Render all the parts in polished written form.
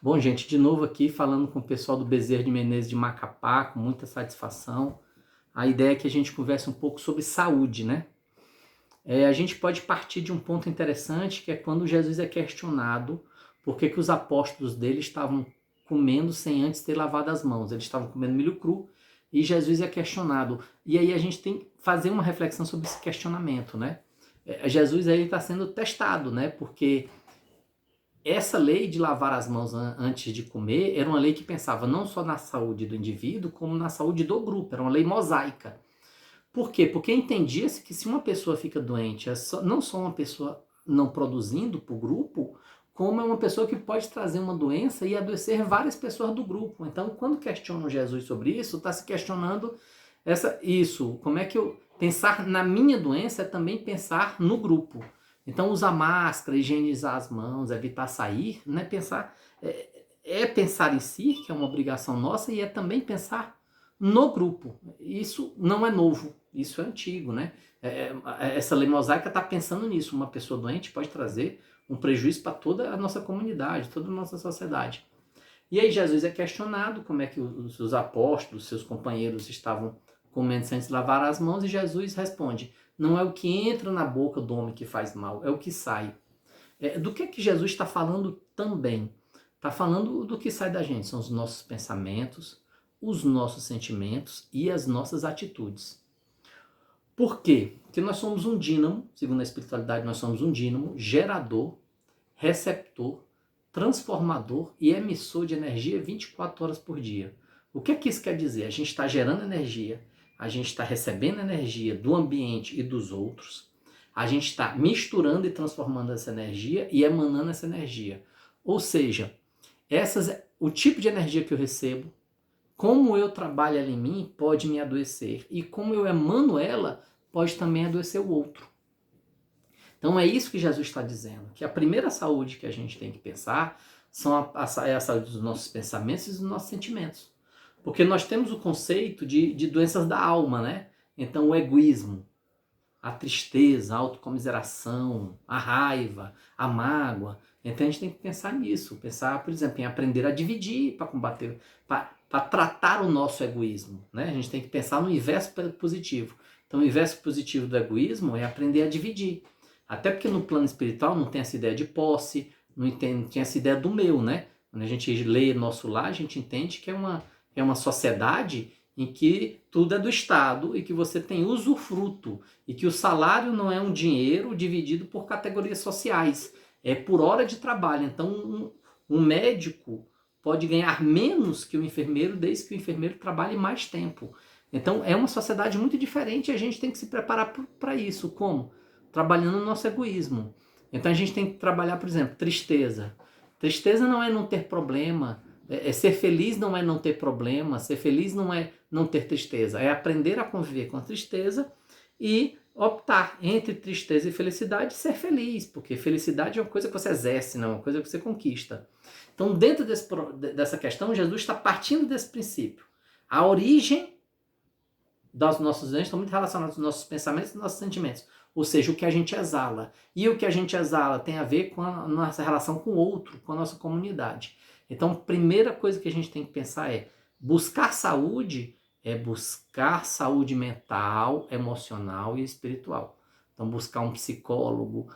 Bom, gente, de novo aqui falando com o pessoal do Bezerra de Menezes de Macapá, com muita satisfação. A ideia é que a gente converse um pouco sobre saúde, né? A gente pode partir de um ponto interessante, que é quando Jesus é questionado por que os apóstolos dele estavam comendo sem antes ter lavado as mãos. Eles estavam comendo milho cru e Jesus é questionado. E aí a gente tem que fazer uma reflexão sobre esse questionamento, né? Jesus aí está sendo testado, né? Porque essa lei de lavar as mãos antes de comer era uma lei que pensava não só na saúde do indivíduo, como na saúde do grupo. Era uma lei mosaica. Por quê? Porque entendia-se que se uma pessoa fica doente, não só uma pessoa não produzindo para o grupo, como é uma pessoa que pode trazer uma doença e adoecer várias pessoas do grupo. Então, quando questionam Jesus sobre isso, está se questionando isso. Como é que eu pensar na minha doença é também pensar no grupo. Então, usar máscara, higienizar as mãos, evitar sair, né? Pensar em si, que é uma obrigação nossa, e é também pensar no grupo. Isso não é novo, isso é antigo, né? Essa lei mosaica está pensando nisso. Uma pessoa doente pode trazer um prejuízo para toda a nossa comunidade, toda a nossa sociedade. E aí Jesus é questionado como é que os apóstolos, seus companheiros, estavam comendo sem se lavar as mãos, e Jesus responde: não é o que entra na boca do homem que faz mal, é o que sai. Do que Jesus está falando também? Está falando do que sai da gente, são os nossos pensamentos, os nossos sentimentos e as nossas atitudes. Por quê? Porque nós somos um dínamo, segundo a espiritualidade, nós somos um dínamo gerador, receptor, transformador e emissor de energia 24 horas por dia. O que isso quer dizer? A gente está gerando energia, a gente está recebendo energia do ambiente e dos outros, a gente está misturando e transformando essa energia e emanando essa energia. Ou seja, o tipo de energia que eu recebo, como eu trabalho ela em mim, pode me adoecer. E como eu emano ela, pode também adoecer o outro. Então é isso que Jesus está dizendo, que a primeira saúde que a gente tem que pensar é a saúde dos nossos pensamentos e dos nossos sentimentos. Porque nós temos o conceito de doenças da alma, né? Então o egoísmo, a tristeza, a autocomiseração, a raiva, a mágoa. Então a gente tem que pensar nisso, pensar, por exemplo, em aprender a dividir para combater, para tratar o nosso egoísmo, né? A gente tem que pensar no inverso positivo. Então o inverso positivo do egoísmo é aprender a dividir. Até porque no plano espiritual não tem essa ideia de posse, não tem essa ideia do meu, né? Quando a gente lê Nosso Lar, a gente entende que é uma sociedade em que tudo é do Estado e que você tem usufruto e que o salário não é um dinheiro dividido por categorias sociais, é por hora de trabalho. Então, um médico pode ganhar menos que o enfermeiro desde que o enfermeiro trabalhe mais tempo. Então, é uma sociedade muito diferente e a gente tem que se preparar para isso. Como? Trabalhando no nosso egoísmo. Então, a gente tem que trabalhar, por exemplo, tristeza. Tristeza não é não ter problema. Ser feliz não é não ter problema. Ser feliz não é não ter tristeza. É aprender a conviver com a tristeza e optar entre tristeza e felicidade e ser feliz, porque felicidade é uma coisa que você exerce, não é uma coisa que você conquista. Então, dentro dessa questão, Jesus está partindo desse princípio. A origem dos nossos doentes estão muito relacionados aos nossos pensamentos e nossos sentimentos, ou seja, o que a gente exala. E o que a gente exala tem a ver com a nossa relação com o outro, com a nossa comunidade. Então, a primeira coisa que a gente tem que pensar é buscar saúde é buscar saúde mental, emocional e espiritual. Então, buscar um psicólogo,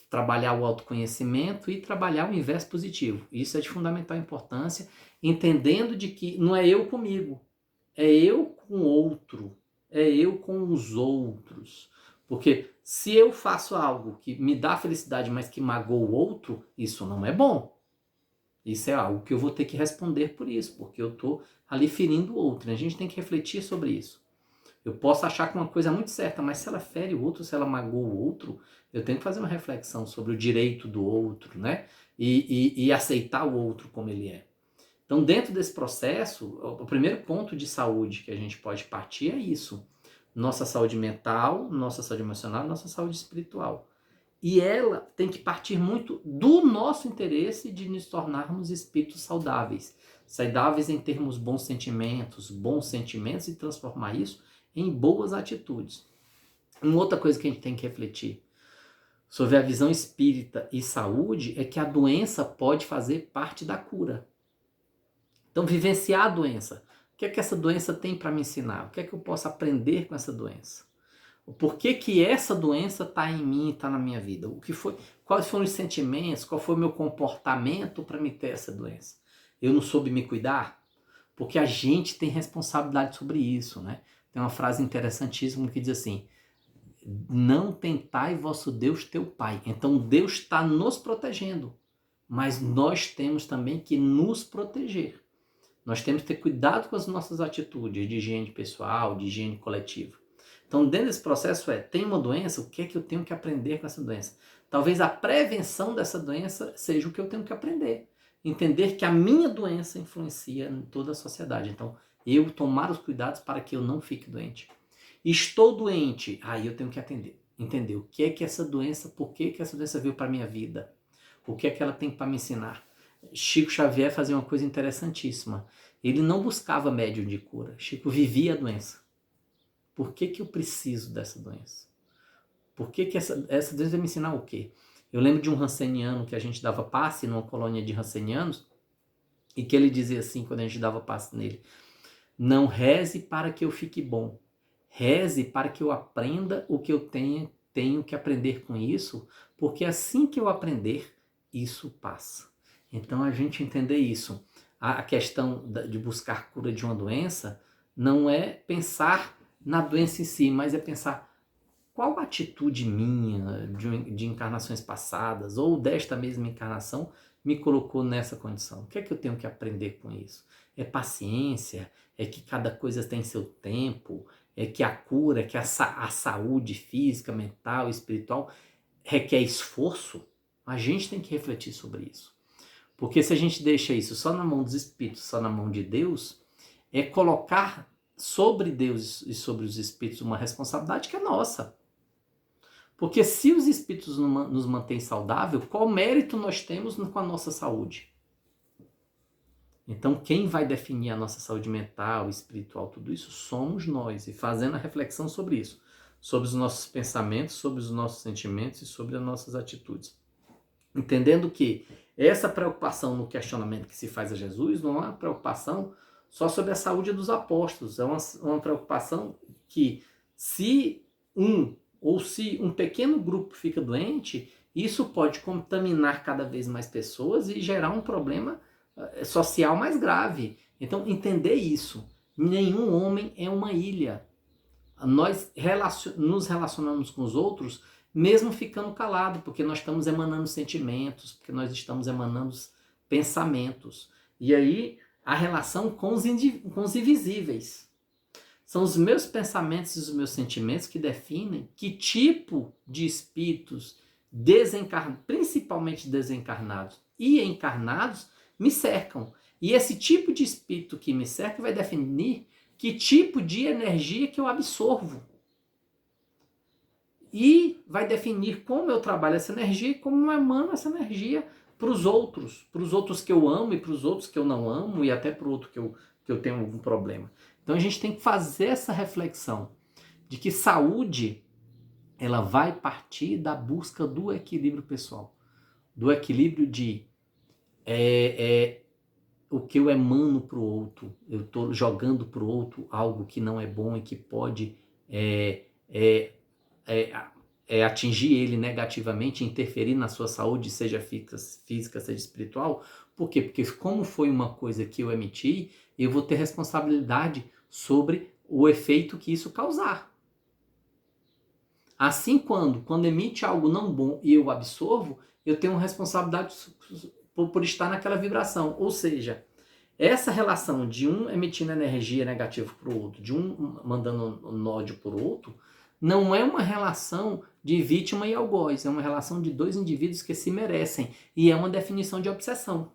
trabalhar o autoconhecimento e trabalhar o inverso positivo. Isso é de fundamental importância, entendendo de que não é eu comigo, é eu com o outro, é eu com os outros. Porque se eu faço algo que me dá felicidade, mas que magoa o outro, isso não é bom. Isso é algo que eu vou ter que responder por isso, porque eu estou ali ferindo o outro. A gente tem que refletir sobre isso. Eu posso achar que uma coisa é muito certa, mas se ela fere o outro, se ela magoa o outro, eu tenho que fazer uma reflexão sobre o direito do outro, né? E aceitar o outro como ele é. Então, dentro desse processo, o primeiro ponto de saúde que a gente pode partir é isso. Nossa saúde mental, nossa saúde emocional, nossa saúde espiritual. E ela tem que partir muito do nosso interesse de nos tornarmos espíritos saudáveis. Saudáveis em termos bons sentimentos e transformar isso em boas atitudes. Uma outra coisa que a gente tem que refletir. sobre a visão espírita e saúde, é que a doença pode fazer parte da cura. Então, vivenciar a doença. O que é que essa doença tem para me ensinar? O que é que eu posso aprender com essa doença? Por que que essa doença está em mim, está na minha vida? O que foi? Quais foram os sentimentos? Qual foi o meu comportamento para me ter essa doença? Eu não soube me cuidar? Porque a gente tem responsabilidade sobre isso, né? Tem uma frase interessantíssima que diz assim: não tentai vosso Deus teu Pai. Então Deus está nos protegendo, mas nós temos também que nos proteger. Nós temos que ter cuidado com as nossas atitudes de higiene pessoal, de higiene coletiva. Então, dentro desse processo tem uma doença, o que é que eu tenho que aprender com essa doença? Talvez a prevenção dessa doença seja o que eu tenho que aprender. Entender que a minha doença influencia em toda a sociedade. Então, eu tomar os cuidados para que eu não fique doente. Estou doente, aí eu tenho que entender o que é que essa doença, por que que essa doença veio para a minha vida? O que é que ela tem para me ensinar? Chico Xavier fazia uma coisa interessantíssima. Ele não buscava médium de cura. Chico vivia a doença. Por que que eu preciso dessa doença? Por que que essa doença vai me ensinar o quê? Eu lembro de um ranceniano que a gente dava passe numa colônia de rancenianos e que ele dizia assim, quando a gente dava passe nele: não reze para que eu fique bom. Reze para que eu aprenda o que eu tenho que aprender com isso, porque assim que eu aprender, isso passa. Então, a gente entender isso. A questão de buscar cura de uma doença não é pensar na doença em si, mas é pensar qual atitude minha de encarnações passadas ou desta mesma encarnação me colocou nessa condição. O que é que eu tenho que aprender com isso? É paciência? É que cada coisa tem seu tempo? É que a cura, que a saúde física, mental, espiritual requer esforço? A gente tem que refletir sobre isso. Porque se a gente deixa isso só na mão dos espíritos, só na mão de Deus, é colocar sobre Deus e sobre os espíritos uma responsabilidade que é nossa. Porque se os espíritos nos mantêm saudável, qual mérito nós temos com a nossa saúde? Então, quem vai definir a nossa saúde mental, espiritual, tudo isso, somos nós. E fazendo a reflexão sobre isso, sobre os nossos pensamentos, sobre os nossos sentimentos e sobre as nossas atitudes. Entendendo que essa preocupação no questionamento que se faz a Jesus não é uma preocupação só sobre a saúde dos apóstolos, é uma preocupação que se um pequeno grupo fica doente, isso pode contaminar cada vez mais pessoas e gerar um problema social mais grave. Então, entender isso. Nenhum homem é uma ilha. Nós nos relacionamos com os outros mesmo ficando calado, porque nós estamos emanando sentimentos, porque nós estamos emanando pensamentos. E aí, a relação com os invisíveis. São os meus pensamentos e os meus sentimentos que definem que tipo de espíritos principalmente desencarnados e encarnados, me cercam. E esse tipo de espírito que me cerca vai definir que tipo de energia que eu absorvo. E vai definir como eu trabalho essa energia e como eu emano essa energia para os outros que eu amo e para os outros que eu não amo e até para o outro que eu tenho algum problema. Então a gente tem que fazer essa reflexão de que saúde ela vai partir da busca do equilíbrio pessoal, do equilíbrio de o que eu emano para o outro, eu estou jogando para o outro algo que não é bom e que pode atingir ele negativamente, interferir na sua saúde, seja física, seja espiritual. Por quê? Porque como foi uma coisa que eu emiti, eu vou ter responsabilidade sobre o efeito que isso causar. Assim, quando emite algo não bom e eu absorvo, eu tenho responsabilidade por estar naquela vibração. Ou seja, essa relação de um emitindo energia negativa para o outro, de um mandando um ódio para o outro, não é uma relação de vítima e algoz, é uma relação de dois indivíduos que se merecem, e é uma definição de obsessão.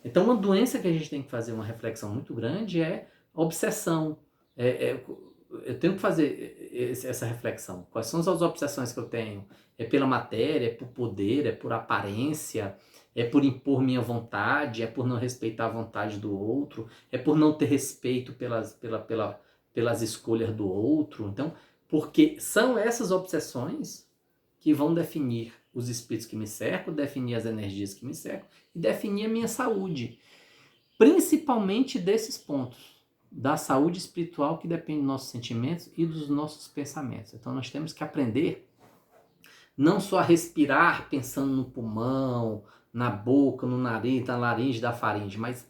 Então, uma doença que a gente tem que fazer uma reflexão muito grande é obsessão. Eu tenho que fazer essa reflexão. Quais são as obsessões que eu tenho? É pela matéria, é por poder, é por aparência, é por impor minha vontade, é por não respeitar a vontade do outro, é por não ter respeito pelas escolhas do outro. Então, porque são essas obsessões que vão definir os espíritos que me cercam, definir as energias que me cercam e definir a minha saúde. Principalmente desses pontos, da saúde espiritual que depende dos nossos sentimentos e dos nossos pensamentos. Então nós temos que aprender não só a respirar pensando no pulmão, na boca, no nariz, na laringe, da faringe, mas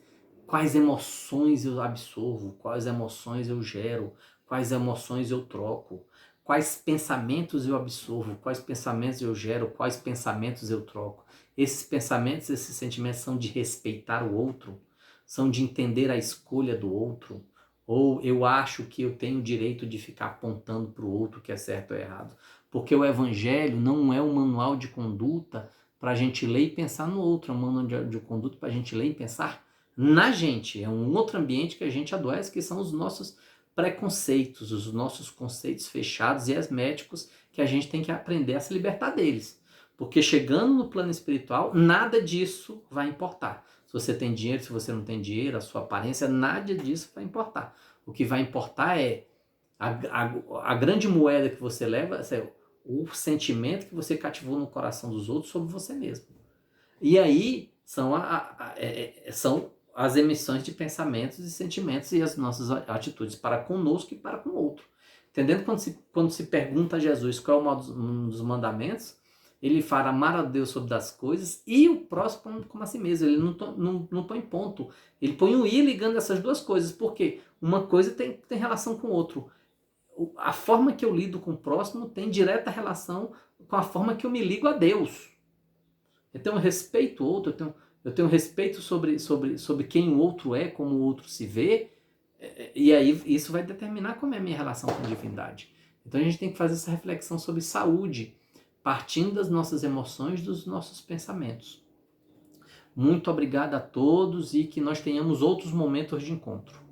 quais emoções eu absorvo, quais emoções eu gero, quais emoções eu troco, quais pensamentos eu absorvo, quais pensamentos eu gero, quais pensamentos eu troco. Esses pensamentos, esses sentimentos são de respeitar o outro, são de entender a escolha do outro, ou eu acho que eu tenho o direito de ficar apontando para o outro que é certo ou errado. Porque o evangelho não é um manual de conduta para a gente ler e pensar no outro, é um manual de conduta para a gente ler e pensar na gente. É um outro ambiente que a gente adoece, que são os nossos preconceitos, os nossos conceitos fechados e asméticos que a gente tem que aprender a se libertar deles. Porque chegando no plano espiritual, nada disso vai importar. Se você tem dinheiro, se você não tem dinheiro, a sua aparência, nada disso vai importar. O que vai importar é a grande moeda que você leva, é o sentimento que você cativou no coração dos outros sobre você mesmo. E aí são, são as emissões de pensamentos e sentimentos e as nossas atitudes para conosco e para com o outro. Entendendo? Quando se pergunta a Jesus qual é um dos mandamentos, ele fala amar a Deus sobre das coisas e o próximo como a si mesmo. Ele não põe ponto. Ele põe um i ligando essas duas coisas. Por quê? Uma coisa tem relação com o outro. A forma que eu lido com o próximo tem direta relação com a forma que eu me ligo a Deus. Eu tenho respeito ao outro, eu tenho respeito sobre quem o outro é, como o outro se vê, e aí isso vai determinar como é a minha relação com a divindade. Então a gente tem que fazer essa reflexão sobre saúde, partindo das nossas emoções, dos nossos pensamentos. Muito obrigado a todos e que nós tenhamos outros momentos de encontro.